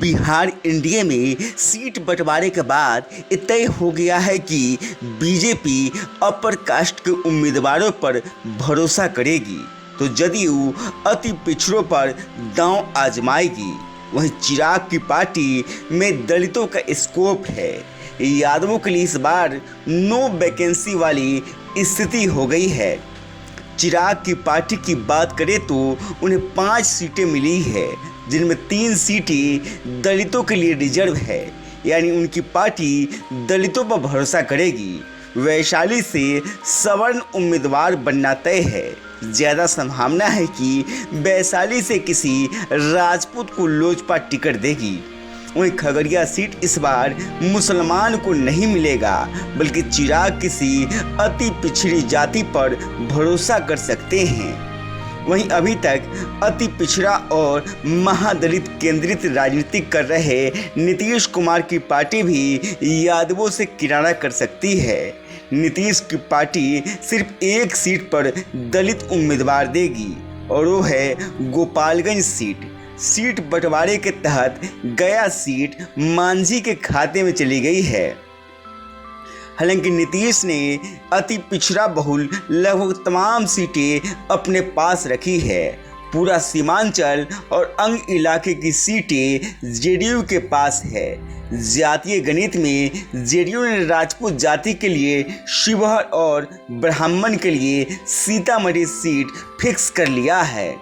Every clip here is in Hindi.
बिहार एनडीए में सीट बंटवारे के बाद ये तय हो गया है कि बीजेपी अपर कास्ट के उम्मीदवारों पर भरोसा करेगी तो जदयू अति पिछड़ों पर दांव आजमाएगी। वहीं चिराग की पार्टी में दलितों का स्कोप है। यादवों के लिए इस बार नो वैकेंसी वाली स्थिति हो गई है। चिराग की पार्टी की बात करें तो उन्हें 5 सीटें मिली है, जिनमें 3 सीटें दलितों के लिए रिजर्व है, यानी उनकी पार्टी दलितों पर भरोसा करेगी। वैशाली से सवर्ण उम्मीदवार बनना तय है। ज़्यादा संभावना है कि वैशाली से किसी राजपूत को लोजपा टिकट देगी। वहीं खगड़िया सीट इस बार मुसलमान को नहीं मिलेगा, बल्कि चिराग किसी अति पिछड़ी जाति पर भरोसा कर सकते हैं। वहीं अभी तक अति पिछड़ा और महादलित केंद्रित राजनीति कर रहे नीतीश कुमार की पार्टी भी यादवों से किनारा कर सकती है। नीतीश की पार्टी सिर्फ एक सीट पर दलित उम्मीदवार देगी और वो है गोपालगंज सीट बंटवारे के तहत गया सीट मांझी के खाते में चली गई है। हालांकि नीतीश ने अति पिछड़ा बहुल लगभग तमाम सीटें अपने पास रखी है। पूरा सीमांचल और अंग इलाके की सीटें जेडीयू के पास है। जातीय गणित में जेडीयू ने राजपूत जाति के लिए शिवहर और ब्राह्मण के लिए सीतामढ़ी सीट फिक्स कर लिया है।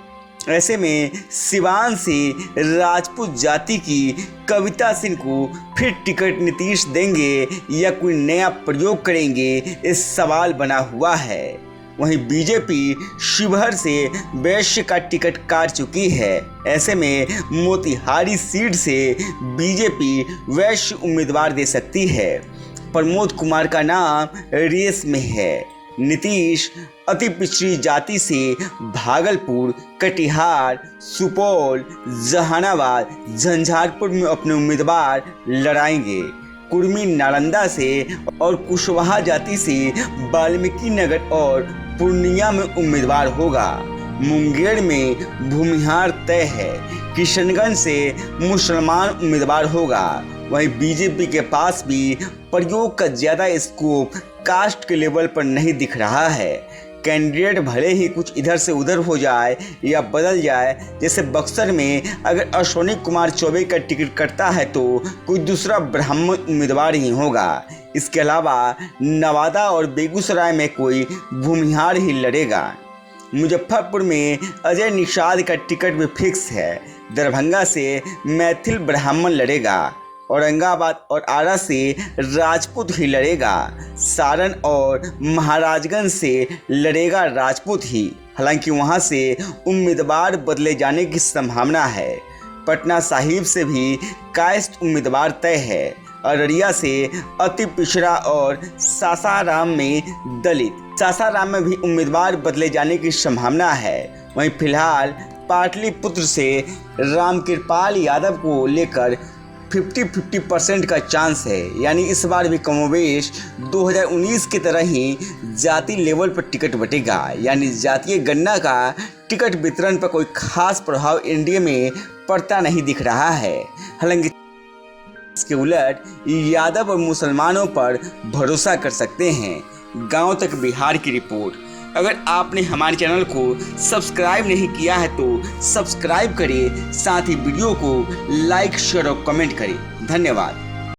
ऐसे में सिवान से राजपूत जाति की कविता सिंह को फिर टिकट नीतीश देंगे या कोई नया प्रयोग करेंगे, इस सवाल बना हुआ है। वहीं बीजेपी शिवहर से वैश्य का टिकट काट चुकी है। ऐसे में मोतिहारी सीट से बीजेपी वैश्य उम्मीदवार दे सकती है। प्रमोद कुमार का नाम रेस में है। नीतीश अति पिछड़ी जाति से भागलपुर, कटिहार, सुपौल, जहानाबाद, झंझारपुर में अपने उम्मीदवार लड़ाएंगे। कुर्मी नालंदा से और कुशवाहा जाति से वाल्मीकि नगर और पूर्णिया में उम्मीदवार होगा। मुंगेर में भूमिहार तय है। किशनगंज से मुसलमान उम्मीदवार होगा। वहीं बीजेपी के पास भी प्रयोग का ज़्यादा स्कोप कास्ट के लेवल पर नहीं दिख रहा है। कैंडिडेट भले ही कुछ इधर से उधर हो जाए या बदल जाए, जैसे बक्सर में अगर अश्विनी कुमार चौबे का टिकट कटता है तो कोई दूसरा ब्राह्मण उम्मीदवार ही होगा। इसके अलावा नवादा और बेगूसराय में कोई भूमिहार ही लड़ेगा। मुजफ्फरपुर में अजय निषाद का टिकट भी फिक्स है। दरभंगा से मैथिल ब्राह्मण लड़ेगा। औरंगाबाद और आरा से राजपूत ही लड़ेगा। सारण और महाराजगंज से लड़ेगा राजपूत ही। हालांकि वहां से उम्मीदवार बदले जाने की संभावना है। पटना साहिब से भी कास्ट उम्मीदवार तय है। अररिया से अति पिछड़ा और सासाराम में दलित। सासाराम में भी उम्मीदवार बदले जाने की संभावना है। वहीं फिलहाल पाटलिपुत्र से रामकृपाल यादव को लेकर 50-50% का चांस है, यानी इस बार भी कमोबेश 2019 की तरह ही जाति लेवल पर टिकट बटेगा। यानी जातीय गणना का टिकट वितरण पर कोई खास प्रभाव एनडीए में पड़ता नहीं दिख रहा है। हालांकि इसके उलट यादव और मुसलमानों पर भरोसा कर सकते हैं। गांव तक बिहार की रिपोर्ट। अगर आपने हमारे चैनल को सब्सक्राइब नहीं किया है तो सब्सक्राइब करें, साथ ही वीडियो को लाइक, शेयर और कमेंट करें। धन्यवाद।